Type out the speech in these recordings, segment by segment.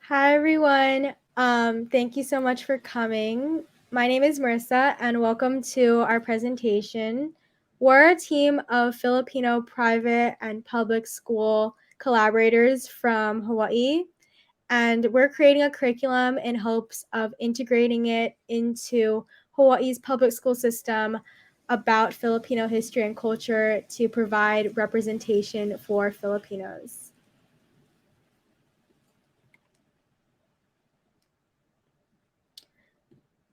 Hi, everyone. Thank you so much for coming. My name is Marissa, and welcome to our presentation. We're a team of Filipino private and public school collaborators from Hawaii, and we're creating a curriculum in hopes of integrating it into Hawaii's public school system about Filipino history and culture to provide representation for Filipinos.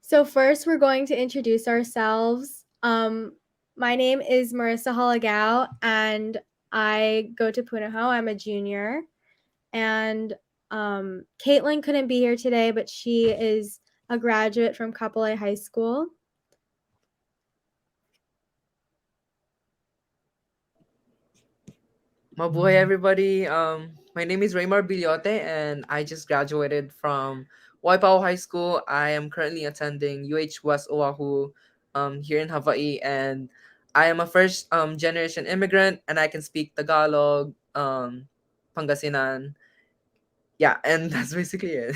So first, we're going to introduce ourselves. My name is Marissa Halagao, and I go to Punahou. I'm a junior. And Caitlin couldn't be here today, but she is a graduate from Kapolei High School. Mabuhay everybody. My name is Raymart Billote and I just graduated from Waipahu High School. I am currently attending UH West Oahu here in Hawaii, and I am a first generation immigrant, and I can speak Tagalog, Pangasinan. Yeah, and that's basically it.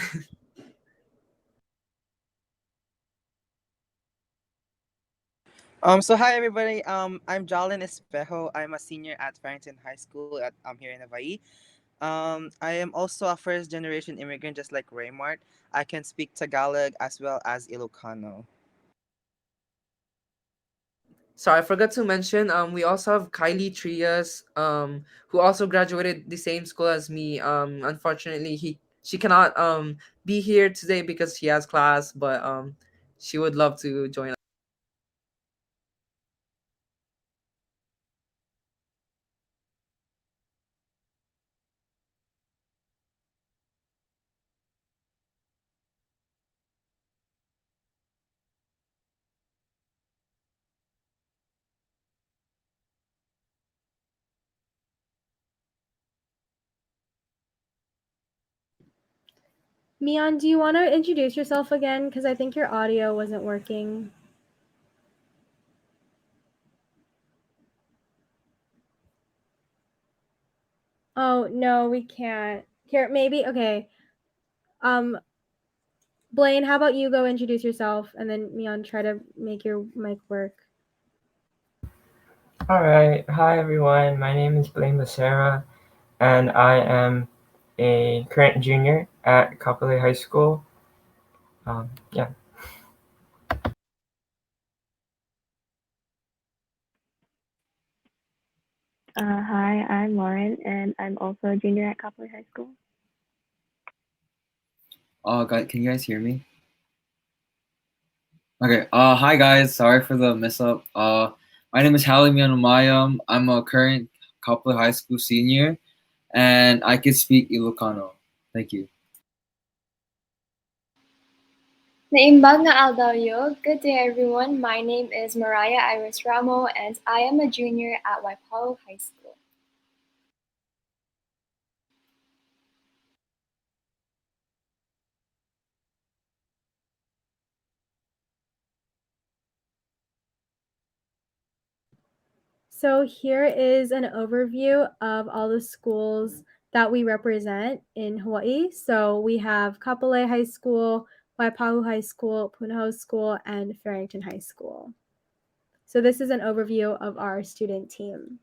So hi everybody. I'm Jalen Espejo. I'm a senior at Farrington High School here in Hawaii. I am also a first generation immigrant, just like Raymart. I can speak Tagalog as well as Ilocano. So I forgot to mention, we also have Kylie Trias, who also graduated the same school as me. Unfortunately, she cannot be here today because she has class, but she would love to join. Myan, do you want to introduce yourself again? Because I think your audio wasn't working. Oh, no, we can't. Here, maybe, okay. Blaine, how about you go introduce yourself, and then Myan, try to make your mic work. All right. Hi, everyone. My name is Blaine Bacerra, and I am a current junior at Kapolei High School. Yeah. Hi, I'm Lauren, and I'm also a junior at Kapolei High School. Can you guys hear me? Okay. Hi guys. Sorry for the mess up. My name is Halle, Myan, Umayam. I'm a current Kapolei High School senior, and I can speak Ilocano. Thank you. Naimbag na Aldalyo. Good day, everyone. My name is Mariah Ramo, and I am a junior at Waipahu High School. So here is an overview of all the schools that we represent in Hawaii. So we have Kapolei High School, Waipahu High School, Punahou School, and Farrington High School. So this is an overview of our student team.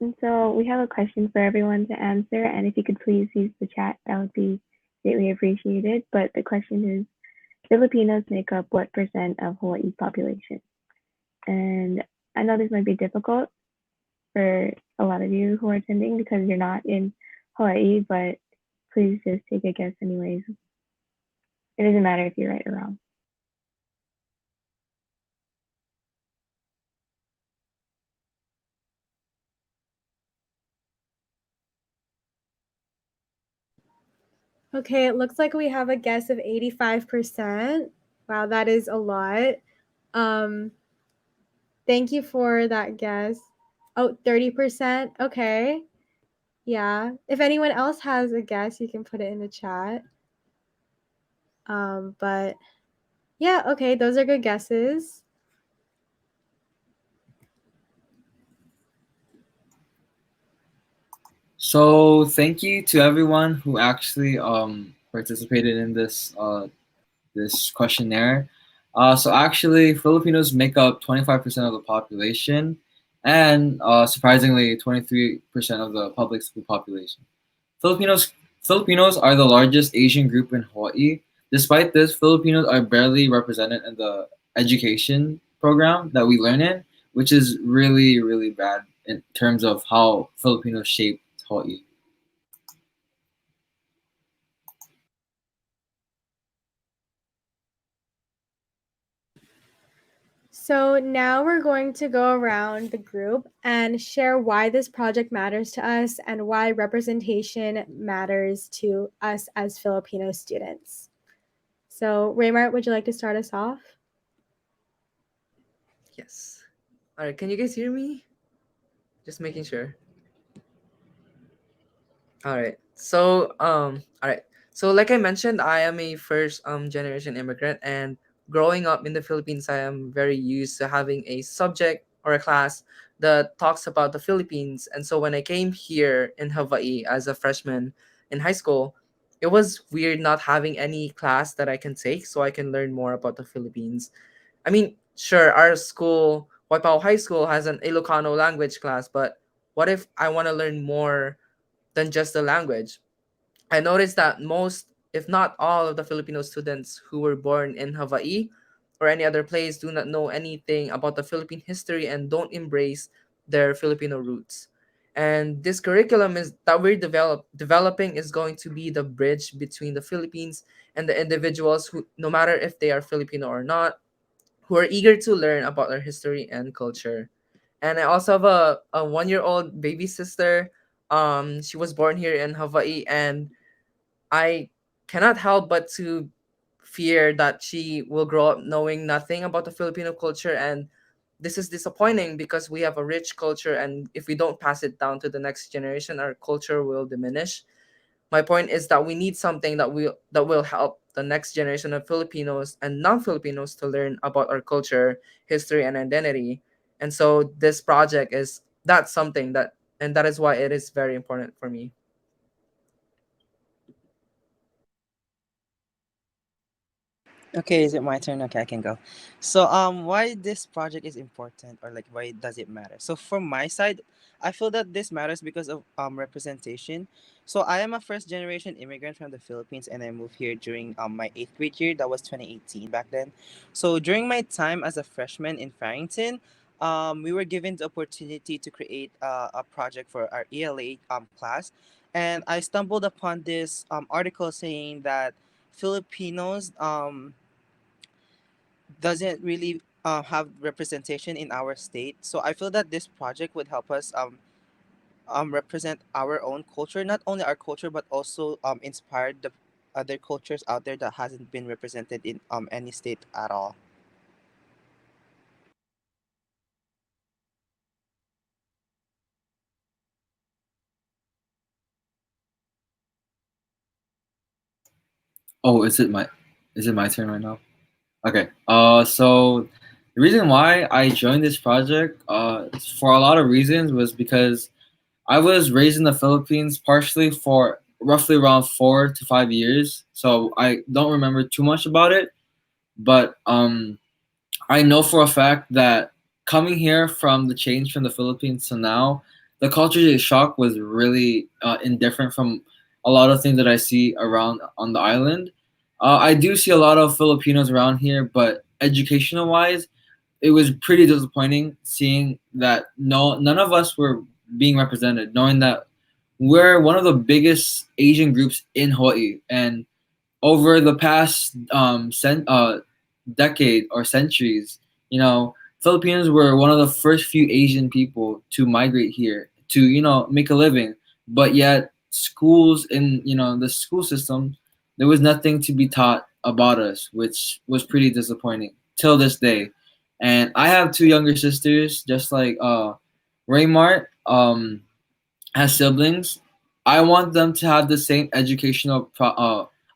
And so we have a question for everyone to answer, and if you could please use the chat, that would be greatly appreciated. But the question is, Filipinos make up what percent of Hawaii's population? And I know this might be difficult for a lot of you who are attending because you're not in Hawaii, but please just take a guess anyways. It doesn't matter if you're right or wrong. Okay, it looks like we have a guess of 85%. Wow, that is a lot. Thank you for that guess. Oh, 30%. Okay. Yeah. If anyone else has a guess, you can put it in the chat. But yeah, okay, those are good guesses. So thank you to everyone who actually participated in this questionnaire. So actually, Filipinos make up 25% of the population, and surprisingly, 23% of the public school population. Filipinos Filipinos are the largest Asian group in Hawaii. Despite this, Filipinos are barely represented in the education program that we learn in, which is really, really bad in terms of how Filipinos shaped Hawaii. So now we're going to go around the group and share why this project matters to us and why representation matters to us as Filipino students. So, Raymart, would you like to start us off? Yes. All right. Can you guys hear me? Just making sure. All right. All right. So like I mentioned, I am a first generation immigrant, and growing up in the Philippines, I am very used to having a subject or a class that talks about the Philippines. And so when I came here in Hawaii as a freshman in high school, it was weird not having any class that I can take so I can learn more about the Philippines. I mean, sure, our school, Waipahu High School, has an Ilocano language class, but what if I want to learn more than just the language? I noticed that most, if not all, of the Filipino students who were born in Hawaii or any other place do not know anything about the Philippine history and don't embrace their Filipino roots. And this curriculum is that we're developing is going to be the bridge between the Philippines and the individuals who, no matter if they are Filipino or not, who are eager to learn about our history and culture. And I also have a 1 year old baby sister. She was born here in Hawaii, and I cannot help but to fear that she will grow up knowing nothing about the Filipino culture. And this is disappointing because we have a rich culture, and if we don't pass it down to the next generation, our culture will diminish. My point is that we need something that will help the next generation of Filipinos and non-Filipinos to learn about our culture, history, and identity. And so this project is that's something that, and that is why it is very important for me. Okay, is it my turn? Okay, I can go. So, why this project is important, or like why does it matter? So, from my side, I feel that this matters because of representation. So, I am a first generation immigrant from the Philippines, and I moved here during my eighth grade year. That was 2018 back then. So, during my time as a freshman in Farrington, we were given the opportunity to create a project for our ELA class, and I stumbled upon this article saying that Filipinos doesn't really have representation in our state. So I feel that this project would help us represent our own culture, not only our culture but also inspire the other cultures out there that hasn't been represented in any state at all. Oh, is it my turn right now? Okay. So the reason why I joined this project, for a lot of reasons, was because I was raised in the Philippines partially for roughly around 4 to 5 years. So I don't remember too much about it, but I know for a fact that coming here from the change from the Philippines to now, the culture shock was really indifferent from a lot of things that I see around on the island. I do see a lot of Filipinos around here, but educational wise, it was pretty disappointing seeing that none of us were being represented, knowing that we're one of the biggest Asian groups in Hawaii, and over the past decade or centuries, Filipinos were one of the first few Asian people to migrate here to make a living, but yet schools in the school system, there was nothing to be taught about us, which was pretty disappointing till this day. And I have two younger sisters, just like Raymart. As siblings, I want them to have the same educational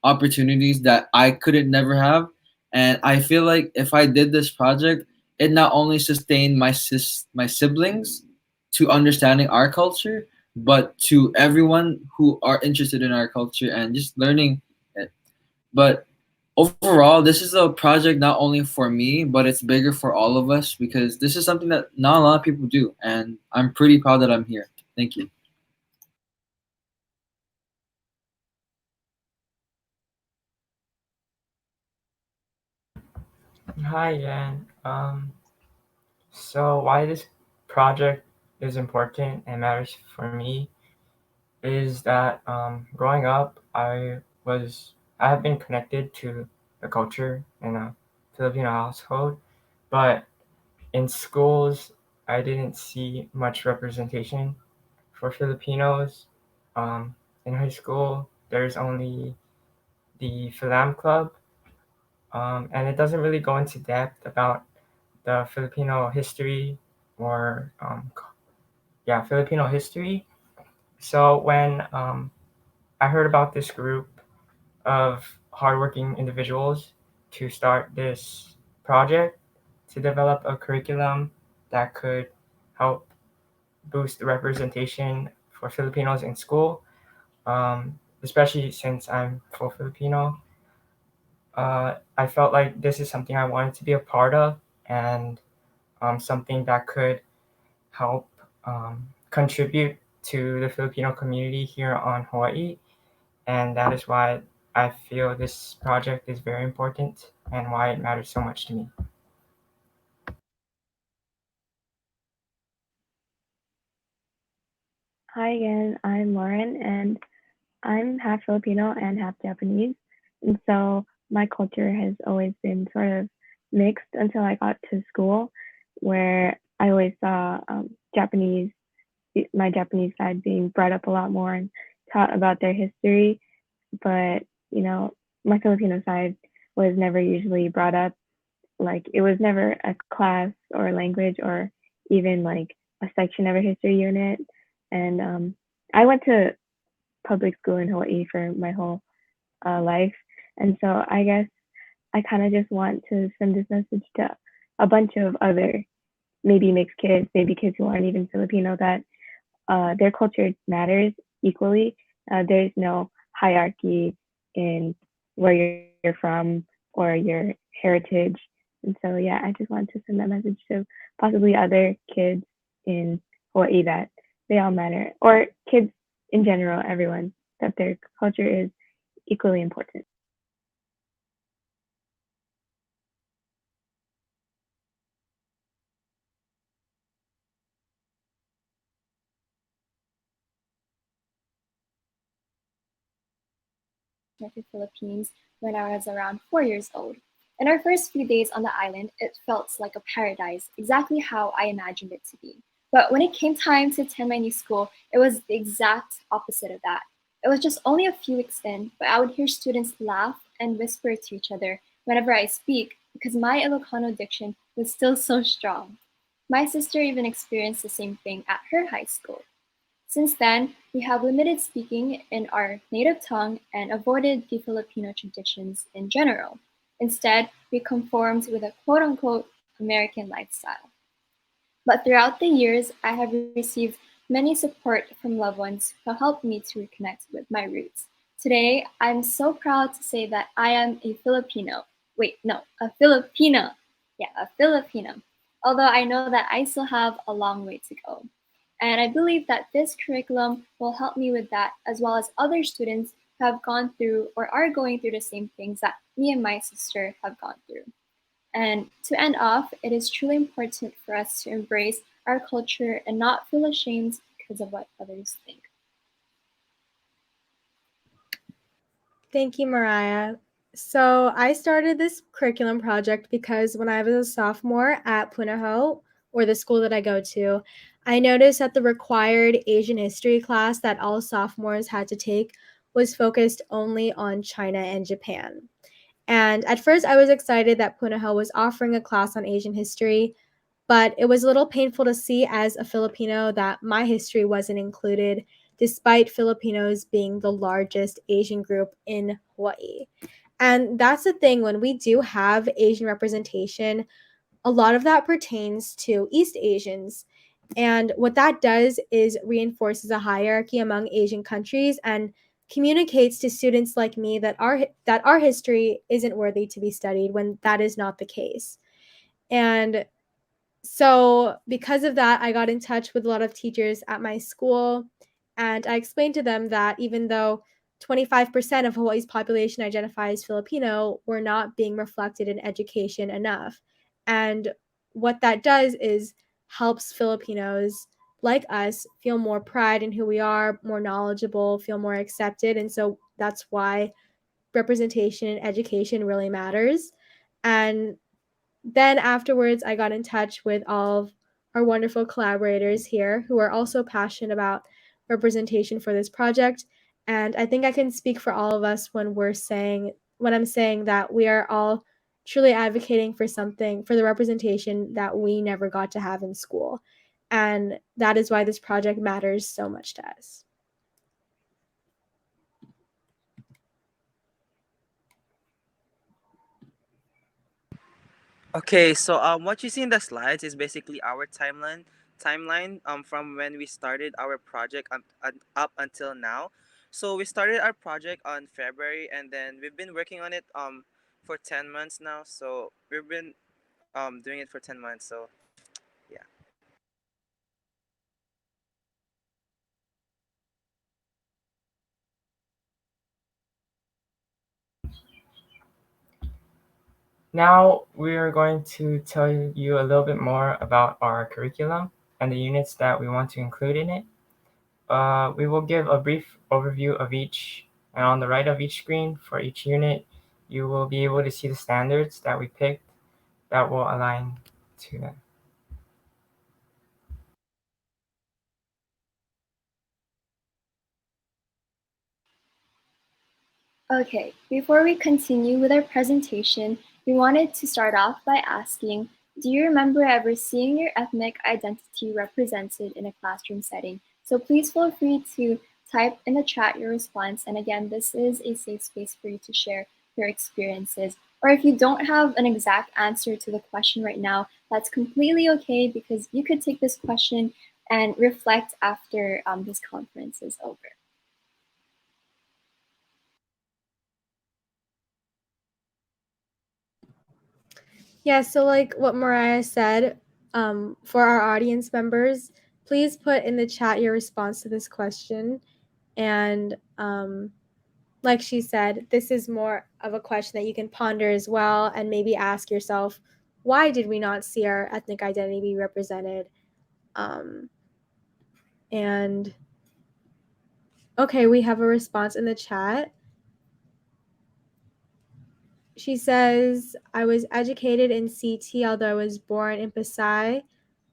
opportunities that I couldn't never have. And I feel like if I did this project, it not only sustained my siblings to understanding our culture, but to everyone who are interested in our culture and just learning it. But overall, this is a project not only for me, but it's bigger for all of us because this is something that not a lot of people do, and I'm pretty proud that I'm here. Thank you. Hi, Jan. So why this project is important and matters for me is that growing up, I have been connected to the culture in a Filipino household, but in schools, I didn't see much representation for Filipinos. Um, in high school, there's only the Fil-Am club, and it doesn't really go into depth about the Filipino history or Filipino history. So when I heard about this group of hardworking individuals to start this project to develop a curriculum that could help boost the representation for Filipinos in school, especially since I'm full Filipino. I felt like this is something I wanted to be a part of and something that could help contribute to the Filipino community here on Hawaii. And that is why I feel this project is very important and why it matters so much to me. Hi again, I'm Lauren, and I'm half Filipino and half Japanese. And so my culture has always been sort of mixed until I got to school, where I always saw my Japanese side being brought up a lot more and taught about their history. But, my Filipino side was never usually brought up. Like, it was never a class or a language or even like a section of a history unit. And I went to public school in Hawaii for my whole life. And so I guess I kind of just want to send this message to a bunch of other maybe mixed kids, maybe kids who aren't even Filipino, that their culture matters equally. There's no hierarchy in where you're from or your heritage. And so, yeah, I just wanted to send that message to possibly other kids in Hawaii that they all matter, or kids in general, everyone, that their culture is equally important. To Philippines when I was around 4 years old. In our first few days on the island, it felt like a paradise, exactly how I imagined it to be. But when it came time to attend my new school, it was the exact opposite of that. It was just only a few weeks in, but I would hear students laugh and whisper to each other whenever I speak because my Ilocano diction was still so strong. My sister even experienced the same thing at her high school. Since then, we have limited speaking in our native tongue and avoided the Filipino traditions in general. Instead, we conformed with a quote unquote American lifestyle. But throughout the years, I have received many support from loved ones who helped me to reconnect with my roots. Today, I'm so proud to say that I am a Filipino. Wait, no, a Filipino. Yeah, a Filipino. Although I know that I still have a long way to go. And I believe that this curriculum will help me with that, as well as other students who have gone through or are going through the same things that me and my sister have gone through. And to end off, it is truly important for us to embrace our culture and not feel ashamed because of what others think. Thank you, Mariah. So I started this curriculum project because when I was a sophomore at Punahou, or the school that I go to, I noticed that the required Asian history class that all sophomores had to take was focused only on China and Japan. And at first, I was excited that Punahou was offering a class on Asian history, but it was a little painful to see as a Filipino that my history wasn't included, despite Filipinos being the largest Asian group in Hawaii. And that's the thing, when we do have Asian representation, a lot of that pertains to East Asians. And what that does is reinforces a hierarchy among Asian countries and communicates to students like me that our history isn't worthy to be studied when that is not the case. And so because of that, I got in touch with a lot of teachers at my school, and I explained to them that even though 25% of Hawaii's population identifies Filipino, we're not being reflected in education enough. And what that does is helps Filipinos like us feel more pride in who we are, more knowledgeable, feel more accepted. And so that's why representation in education really matters. And then afterwards, I got in touch with all of our wonderful collaborators here who are also passionate about representation for this project. And I think I can speak for all of us when I'm saying that we are all truly advocating for something, for the representation that we never got to have in school. And that is why this project matters so much to us. Okay, so what you see in the slides is basically our timeline from when we started our project up until now. So we started our project on February, and then we've been working on it for 10 months now. So we've been doing it for 10 months. So yeah. Now we are going to tell you a little bit more about our curriculum and the units that we want to include in it. We will give a brief overview of each, and on the right of each screen for each unit, you will be able to see the standards that we picked that will align to them. Okay, before we continue with our presentation, we wanted to start off by asking, do you remember ever seeing your ethnic identity represented in a classroom setting? So please feel free to type in the chat your response. And again, this is a safe space for you to share your experiences. Or if you don't have an exact answer to the question right now, that's completely okay, because you could take this question and reflect after this conference is over. Yeah, so like what Mariah said, for our audience members, please put in the chat your response to this question. And like she said, this is more of a question that you can ponder as well and maybe ask yourself, why did we not see our ethnic identity be represented? And okay, we have a response in the chat. She says, I was educated in CT, although I was born in Pasay.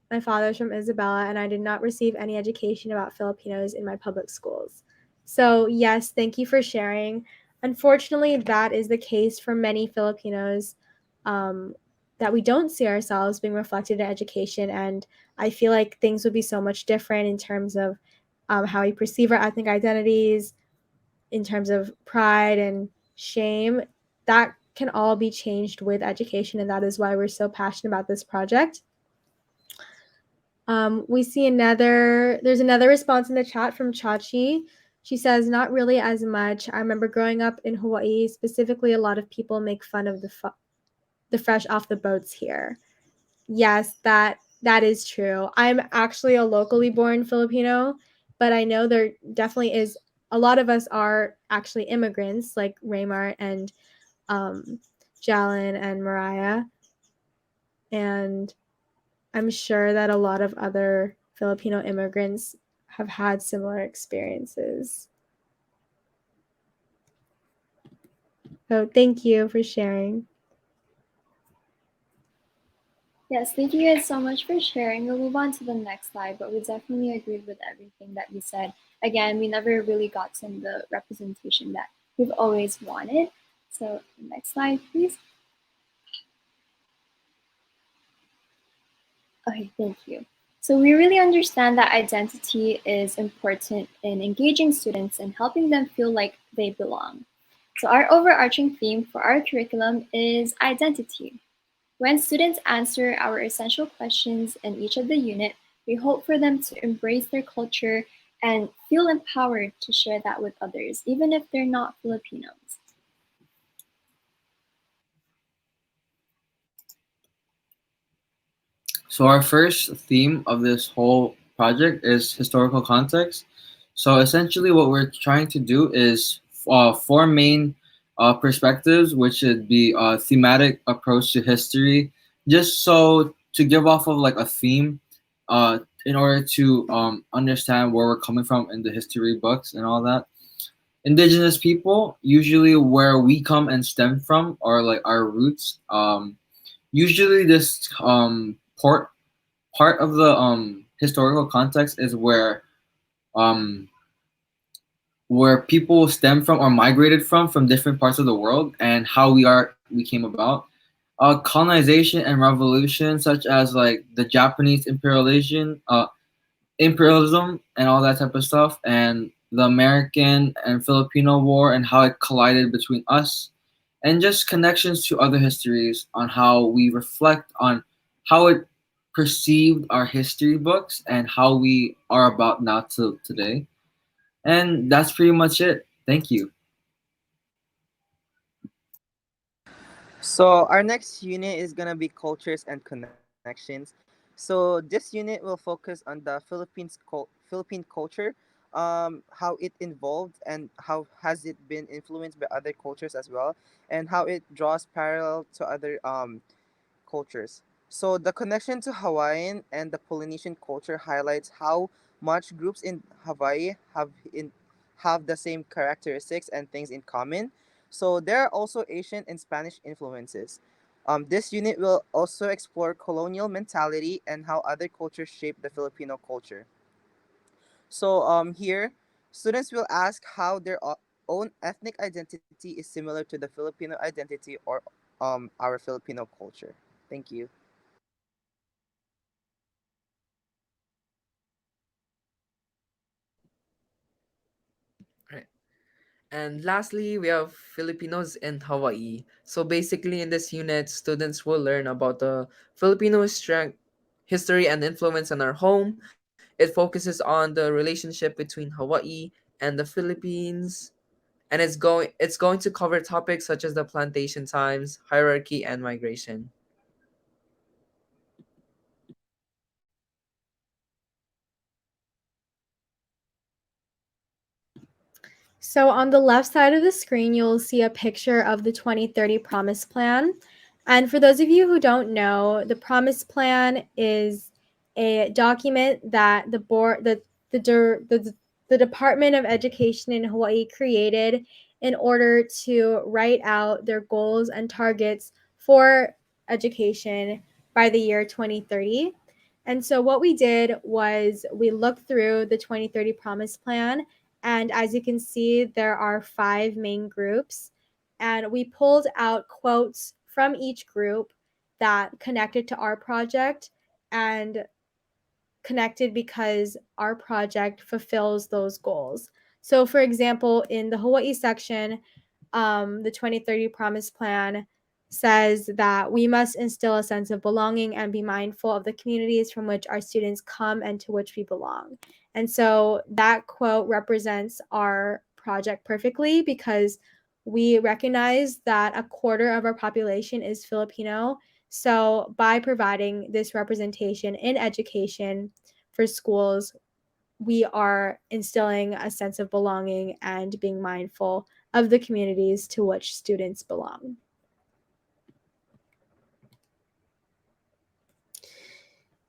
My father's from Isabela, and I did not receive any education about Filipinos in my public schools. So, yes, thank you for sharing. Unfortunately, that is the case for many Filipinos, that we don't see ourselves being reflected in education. And I feel like things would be so much different in terms of how we perceive our ethnic identities, in terms of pride and shame. That can all be changed with education, and that is why we're so passionate about this project. We see there's another response in the chat from Chachi. She says, not really as much. I remember growing up in Hawaii, specifically, a lot of people make fun of the fresh off the boats here. Yes, that is true. I'm actually a locally born Filipino, but I know there definitely is, a lot of us are actually immigrants, like Raymart and Jalen and Mariah. And I'm sure that a lot of other Filipino immigrants have had similar experiences. So thank you for sharing. Yes, thank you guys so much for sharing. We'll move on to the next slide, but we definitely agreed with everything that you said. Again, we never really got some of the representation that we've always wanted. So next slide, please. Okay, thank you. So we really understand that identity is important in engaging students and helping them feel like they belong. So our overarching theme for our curriculum is identity. When students answer our essential questions in each of the unit, We hope for them to embrace their culture and feel empowered to share that with others, even if they're not Filipinos. So our first theme of this whole project is historical context. So essentially, what we're trying to do is four main perspectives, which would be a thematic approach to history, just so to give off of like a theme, in order to understand where we're coming from in the history books and all that. Indigenous people, usually where we come and stem from, or like our roots. Usually, this part of the historical context is um where people stem from or migrated from different parts of the world and how we came about. Colonization and revolution, such as like the Japanese imperialism and all that type of stuff, and the American and Filipino War and how it collided between us, and just connections to other histories on how we reflect on how it perceived our history books and how we are about now to today. And that's pretty much it. Thank you. So our next unit is gonna be cultures and connections. So this unit will focus on the Philippine culture, how it evolved and how has it been influenced by other cultures as well, and how it draws parallel to other cultures. So the connection to Hawaiian and the Polynesian culture highlights how much groups in Hawaii have the same characteristics and things in common. So there are also Asian and Spanish influences. This unit will also explore colonial mentality and how other cultures shape the Filipino culture. So here, students will ask how their own ethnic identity is similar to the Filipino identity or our Filipino culture. Thank you. Right. And lastly, we have Filipinos in Hawaii. So basically, in this unit, students will learn about the Filipino strength, history, and influence in our home. It focuses on the relationship between Hawaii and the Philippines, and it's going to cover topics such as the plantation times, hierarchy, and migration. So on the left side of the screen, you'll see a picture of the 2030 Promise Plan. And for those of you who don't know, the Promise Plan is a document that the board, the Department of Education in Hawaii created in order to write out their goals and targets for education by the year 2030. And so what we did was we looked through the 2030 Promise Plan, and as you can see, there are 5 main groups. And we pulled out quotes from each group that connected to our project and connected because our project fulfills those goals. So, for example, in the Hawaii section, the 2030 Promise Plan says that we must instill a sense of belonging and be mindful of the communities from which our students come and to which we belong. And so that quote represents our project perfectly because we recognize that a quarter of our population is Filipino. So by providing this representation in education for schools, we are instilling a sense of belonging and being mindful of the communities to which students belong.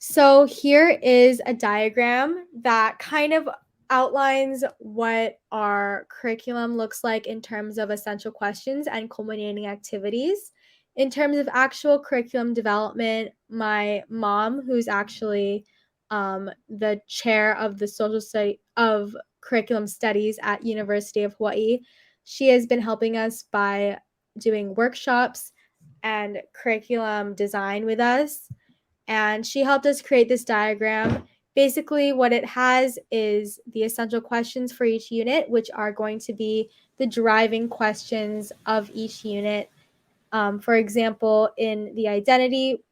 So here is a diagram that kind of outlines what our curriculum looks like in terms of essential questions and culminating activities. In terms of actual curriculum development, my mom, who's actually the chair of the social study of curriculum studies at University of Hawaii, she has been helping us by doing workshops and curriculum design with us, and she helped us create this diagram. Basically, what it has is the essential questions for each unit, which are going to be the driving questions of each unit. For example, in the identity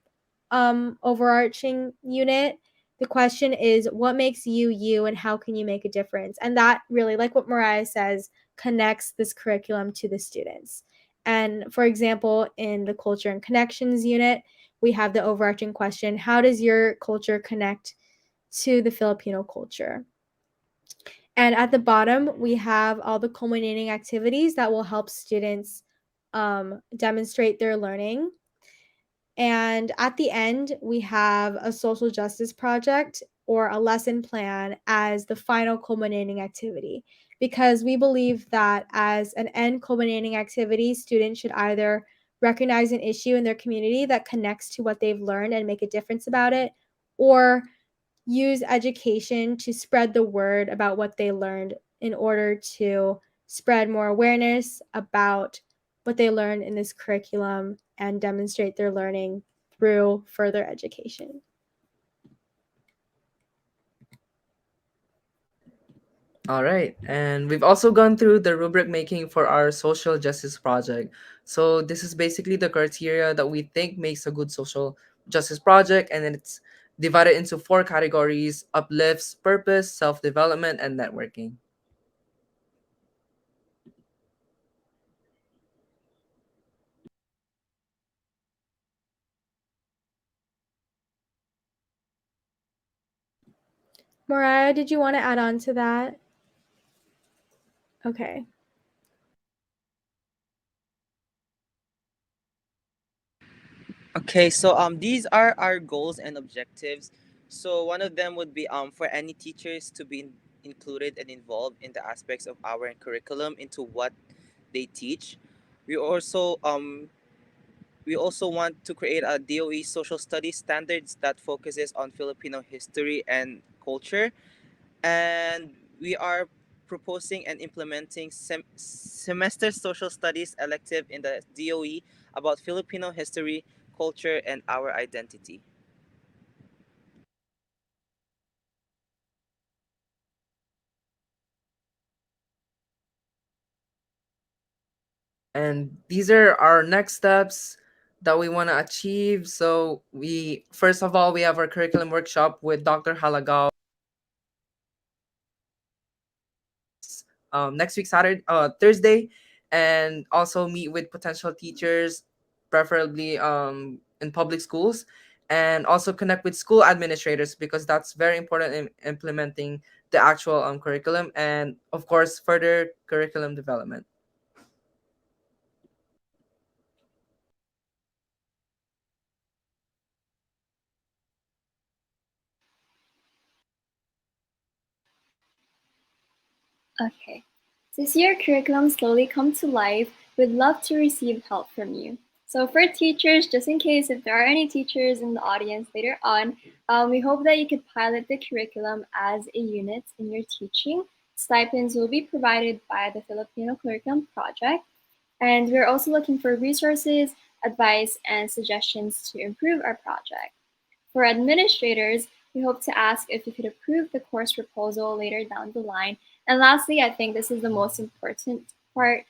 overarching unit, the question is, what makes you you, and how can you make a difference? And that really, like what Mariah says, connects this curriculum to the students. And for example, in the culture and connections unit, we have the overarching question, how does your culture connect to the Filipino culture? And at the bottom, we have all the culminating activities that will help students demonstrate their learning. And at the end, we have a social justice project or a lesson plan as the final culminating activity, because we believe that as an end culminating activity, students should either recognize an issue in their community that connects to what they've learned and make a difference about it, or use education to spread the word about what they learned in order to spread more awareness about what they learned in this curriculum and demonstrate their learning through further education. All right, and we've also gone through the rubric making for our social justice project. So this is basically the criteria that we think makes a good social justice project, and then it's divided into 4 categories: uplifts, purpose, self-development, and networking. Mariah, did you want to add on to that? Okay. Okay, so these are our goals and objectives. So one of them would be for any teachers to be included and involved in the aspects of our curriculum into what they teach. We also want to create a DOE social studies standards that focuses on Filipino history and culture, and we are proposing and implementing semester social studies elective in the DOE about Filipino history, culture, and our identity. And these are our next steps that we want to achieve. So we first of all, we have our curriculum workshop with Dr. Halagao next week, Thursday, and also meet with potential teachers, preferably in public schools, and also connect with school administrators, because that's very important in implementing the actual curriculum, and of course further curriculum development. Okay. To see your curriculum slowly come to life, we'd love to receive help from you. So for teachers, just in case if there are any teachers in the audience later on, we hope that you could pilot the curriculum as a unit in your teaching. Stipends will be provided by the Filipino Curriculum Project. And we're also looking for resources, advice, and suggestions to improve our project. For administrators, we hope to ask if you could approve the course proposal later down the line. And lastly, I think this is the most important part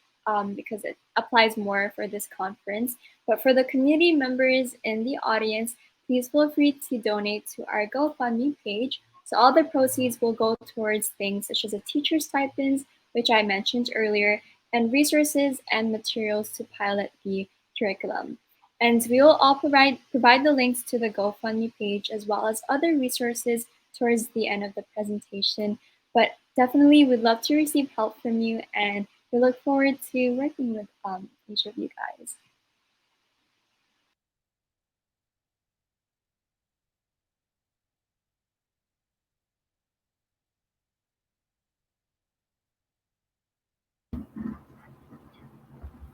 because it applies more for this conference. But for the community members in the audience, please feel free to donate to our GoFundMe page. So all the proceeds will go towards things such as a teacher stipends, which I mentioned earlier, and resources and materials to pilot the curriculum. And we will all provide the links to the GoFundMe page as well as other resources towards the end of the presentation. But definitely we'd love to receive help from you, and we look forward to working with each of you guys.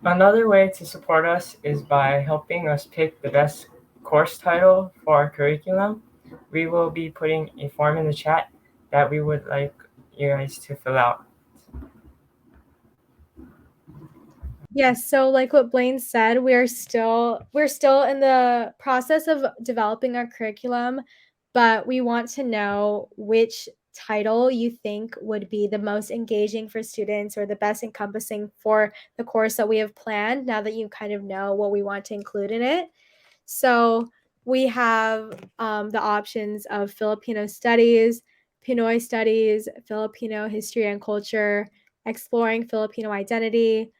Another way to support us is by helping us pick the best course title for our curriculum. We will be putting a form in the chat that we would like you guys to fill out. Yes, so like what Blaine said, we're still in the process of developing our curriculum, but we want to know which title you think would be the most engaging for students or the best encompassing for the course that we have planned, now that you kind of know what we want to include in it. So we have the options of Filipino studies, Pinoy studies, Filipino history and culture, exploring Filipino identity,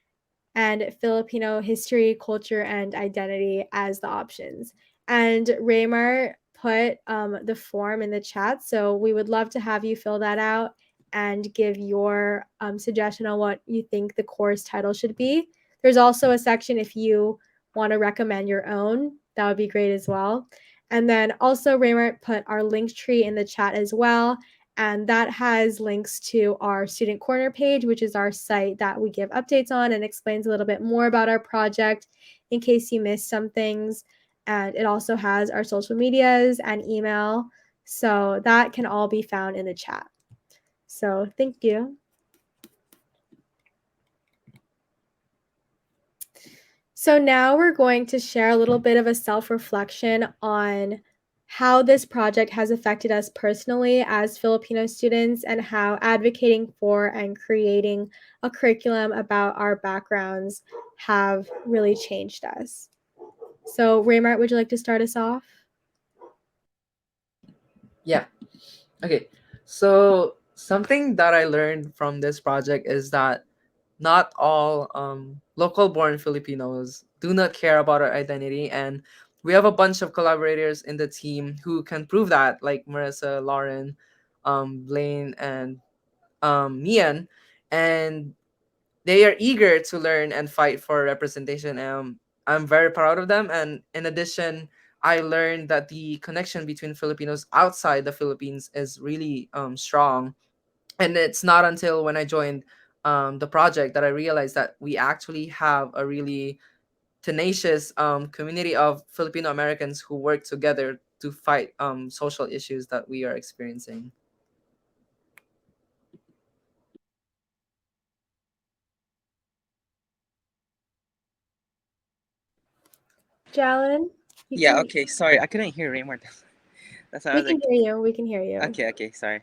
and Filipino history, culture, and identity as the options. And Raymart put the form in the chat, so we would love to have you fill that out and give your suggestion on what you think the course title should be. There's also a section if you want to recommend your own, that would be great as well. And then also Raymart put our link tree in the chat as well, and that has links to our student corner page, which is our site that we give updates on and explains a little bit more about our project in case you missed some things. And it also has our social medias and email, so that can all be found in the chat. So thank you. So now we're going to share a little bit of a self-reflection on how this project has affected us personally as Filipino students and how advocating for and creating a curriculum about our backgrounds have really changed us. So Raymart, would you like to start us off? Yeah. Okay. So something that I learned from this project is that not all local born Filipinos do not care about our identity. And we have a bunch of collaborators in the team who can prove that, like Marissa, Lauren, Blaine, and Myan. And they are eager to learn and fight for representation. I'm very proud of them. And in addition, I learned that the connection between Filipinos outside the Philippines is really strong. And it's not until when I joined the project that I realized that we actually have a really tenacious community of Filipino Americans who work together to fight social issues that we are experiencing. Jalen, you Yeah, can okay, sorry, I couldn't hear Raymart. That's why I we was can like, hear you. We can hear you. okay, sorry.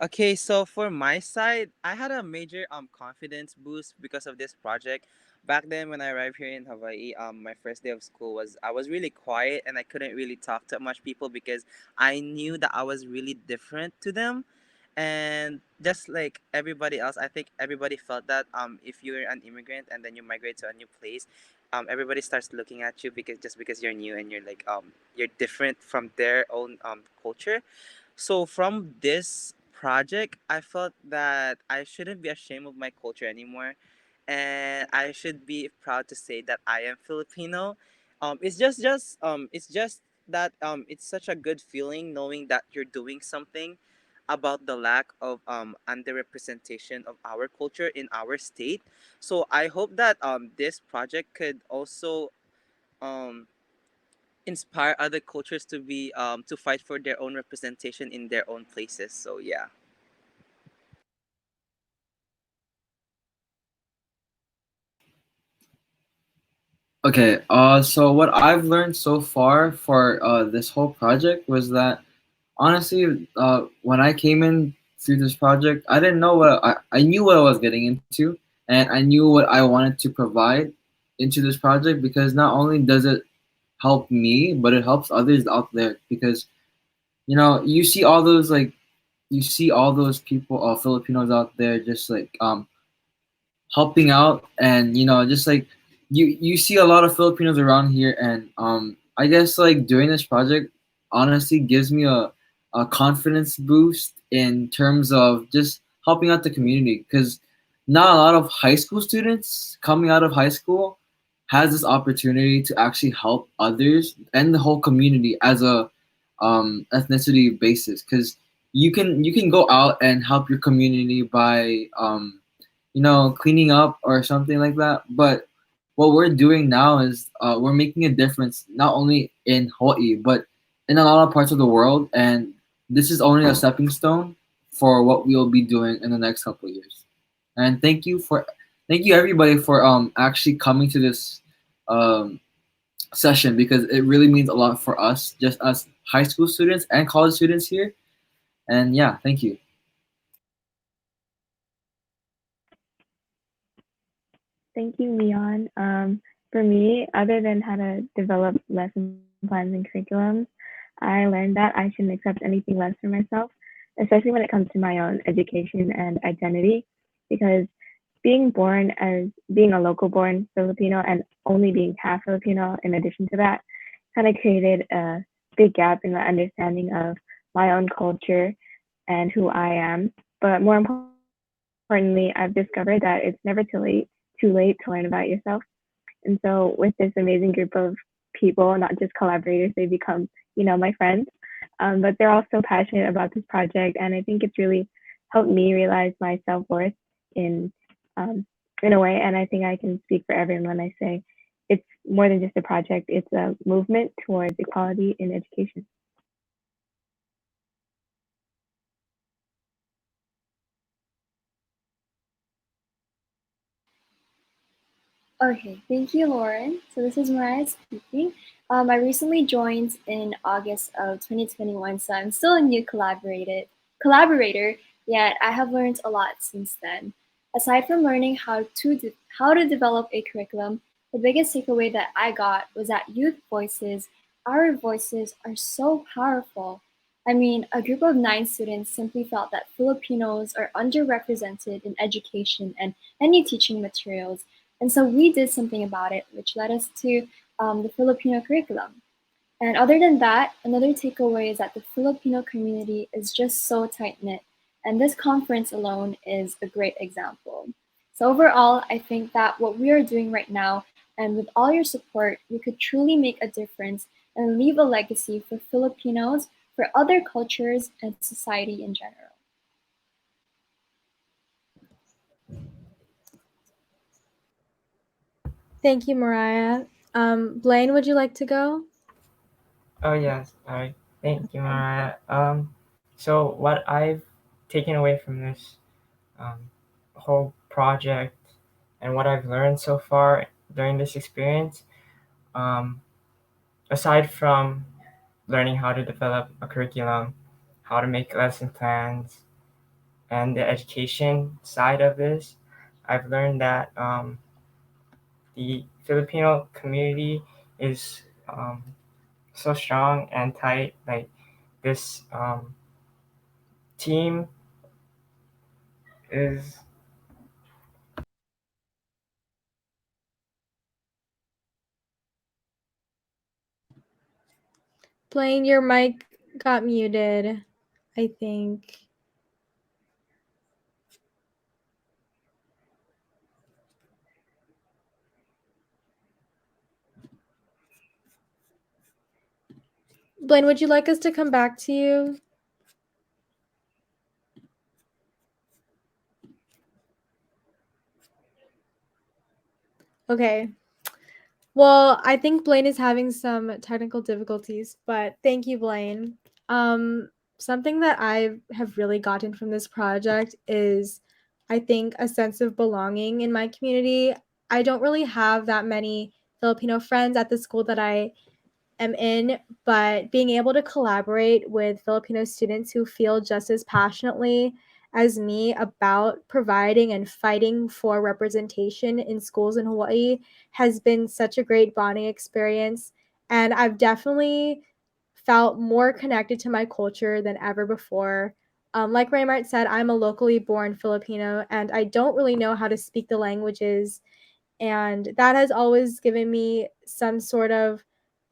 Okay, so for my side, I had a major confidence boost because of this project. Back then when I arrived here in Hawaii, my first day of school was I was really quiet and I couldn't really talk to much people because I knew that I was really different to them. And just like everybody else, I think everybody felt that if you're an immigrant and then you migrate to a new place, everybody starts looking at you because just because you're new and you're like you're different from their own culture. So from this project, I felt that I shouldn't be ashamed of my culture anymore, and I should be proud to say that I am Filipino. It's just that it's such a good feeling knowing that you're doing something about the lack of underrepresentation of our culture in our state. So I hope that this project could also um inspire other cultures to be to fight for their own representation in their own places. So yeah. Okay, so what I've learned so far for this whole project was that honestly, when I came in through this project, I didn't know I knew what I was getting into, and I knew what I wanted to provide into this project because not only does it help me, but it helps others out there because you see all those you see all those people, Filipinos out there, just helping out, and just you see a lot of Filipinos around here, and I guess doing this project honestly gives me a confidence boost in terms of just helping out the community because not a lot of high school students coming out of high school has this opportunity to actually help others and the whole community as a ethnicity basis because you can go out and help your community by cleaning up or something like that. But what we're doing now is we're making a difference not only in Hawaii but in a lot of parts of the world, and this is only a stepping stone for what we'll be doing in the next couple of years. And thank you everybody for actually coming to this um, session because it really means a lot for us, just as high school students and college students here. And yeah, thank you. Thank you, Myan. For me, other than how to develop lessons plans and curriculums, I learned that I shouldn't accept anything less for myself, especially when it comes to my own education and identity, because being a local born Filipino and only being half Filipino in addition to that kind of created a big gap in my understanding of my own culture and who I am. But more importantly, I've discovered that it's never too late to learn about yourself. And so with this amazing group of people, not just collaborators, they become, my friends. But they're also passionate about this project, and I think it's really helped me realize my self-worth in in a way. And I think I can speak for everyone when I say it's more than just a project; it's a movement towards equality in education. Okay, thank you, Lauren. So this is Mariah speaking. I recently joined in August of 2021, so I'm still a new collaborator, yet I have learned a lot since then. Aside from learning how to develop a curriculum, the biggest takeaway that I got was that our voices are so powerful. I mean, a group of 9 students simply felt that Filipinos are underrepresented in education and any teaching materials, and so we did something about it, which led us to the Filipino curriculum. And other than that, another takeaway is that the Filipino community is just so tight knit. And this conference alone is a great example. So, overall, I think that what we are doing right now, and with all your support, we could truly make a difference and leave a legacy for Filipinos, for other cultures, and society in general. Thank you, Mariah. Blaine, would you like to go? Oh yes, thank you, Mariah. So what I've taken away from this um, whole project and what I've learned so far during this experience, um, aside from learning how to develop a curriculum, how to make lesson plans, and the education side of this, I've learned that the Filipino community is so strong and tight. Like this team is Blaine, your mic got muted, I think. Blaine, would you like us to come back to you? Okay. Well, I think Blaine is having some technical difficulties, but thank you, Blaine. Something that I have really gotten from this project is, I think, a sense of belonging in my community. I don't really have that many Filipino friends at the school that I am in, but being able to collaborate with Filipino students who feel just as passionately as me about providing and fighting for representation in schools in Hawaii has been such a great bonding experience. And I've definitely felt more connected to my culture than ever before. Like Raymart said, I'm a locally born Filipino and I don't really know how to speak the languages, and that has always given me some sort of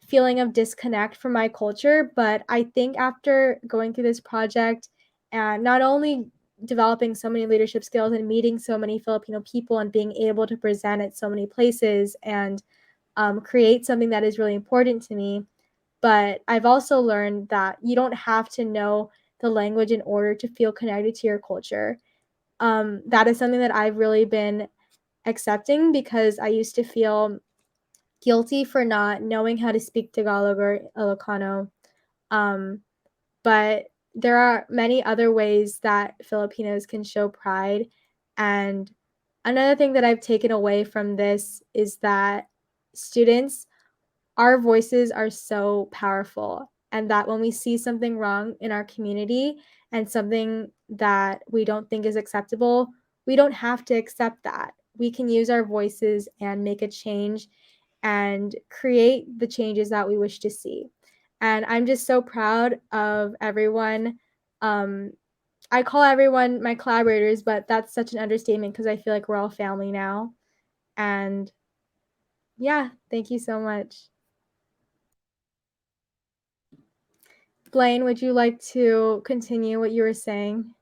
feeling of disconnect from my culture. But I think after going through this project and not only developing so many leadership skills and meeting so many Filipino people and being able to present at so many places and create something that is really important to me, but I've also learned that you don't have to know the language in order to feel connected to your culture. That is something that I've really been accepting because I used to feel guilty for not knowing how to speak Tagalog or Ilocano. Um, but there are many other ways that Filipinos can show pride. And another thing that I've taken away from this is that students, our voices are so powerful. And that when we see something wrong in our community and something that we don't think is acceptable, we don't have to accept that. We can use our voices and make a change and create the changes that we wish to see. And I'm just so proud of everyone. I call everyone my collaborators, but that's such an understatement because I feel like we're all family now. And yeah, thank you so much. Blaine, would you like to continue what you were saying?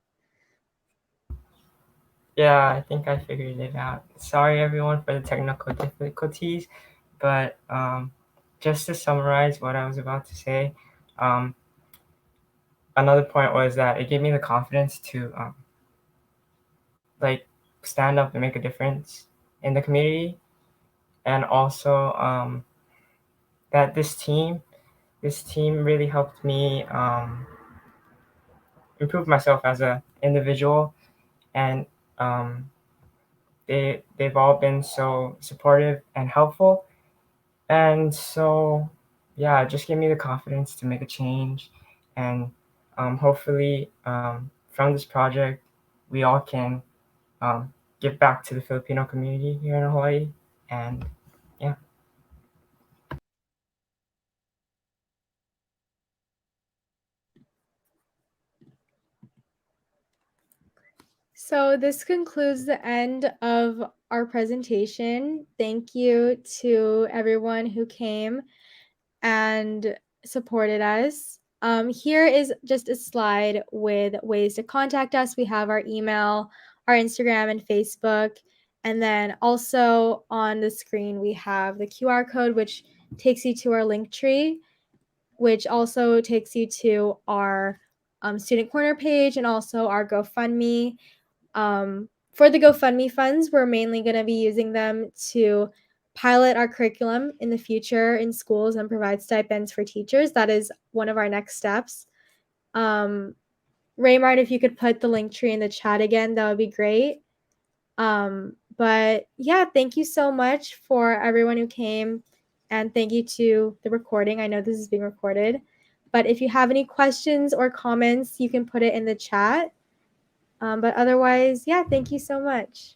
Yeah, I think I figured it out. Sorry, everyone, for the technical difficulties, but just to summarize what I was about to say, another point was that it gave me the confidence to like stand up and make a difference in the community, and also that this team really helped me improve myself as an individual, and they've all been so supportive and helpful, and so yeah, it just gave me the confidence to make a change, and hopefully from this project we all can give back to the Filipino community here in Hawaii, and yeah. So this concludes the end of our presentation. Thank you to everyone who came and supported us. Here is just a slide with ways to contact us. We have our email, our Instagram, and Facebook. And then also on the screen, we have the QR code, which takes you to our link tree, which also takes you to our Student Corner page and also our GoFundMe. For the GoFundMe funds, we're mainly going to be using them to pilot our curriculum in the future in schools and provide stipends for teachers. That is one of our next steps. Raymart, if you could put the link tree in the chat again, that would be great. But yeah, thank you so much for everyone who came, and thank you to the recording. I know this is being recorded, but if you have any questions or comments, you can put it in the chat. But otherwise, yeah, thank you so much.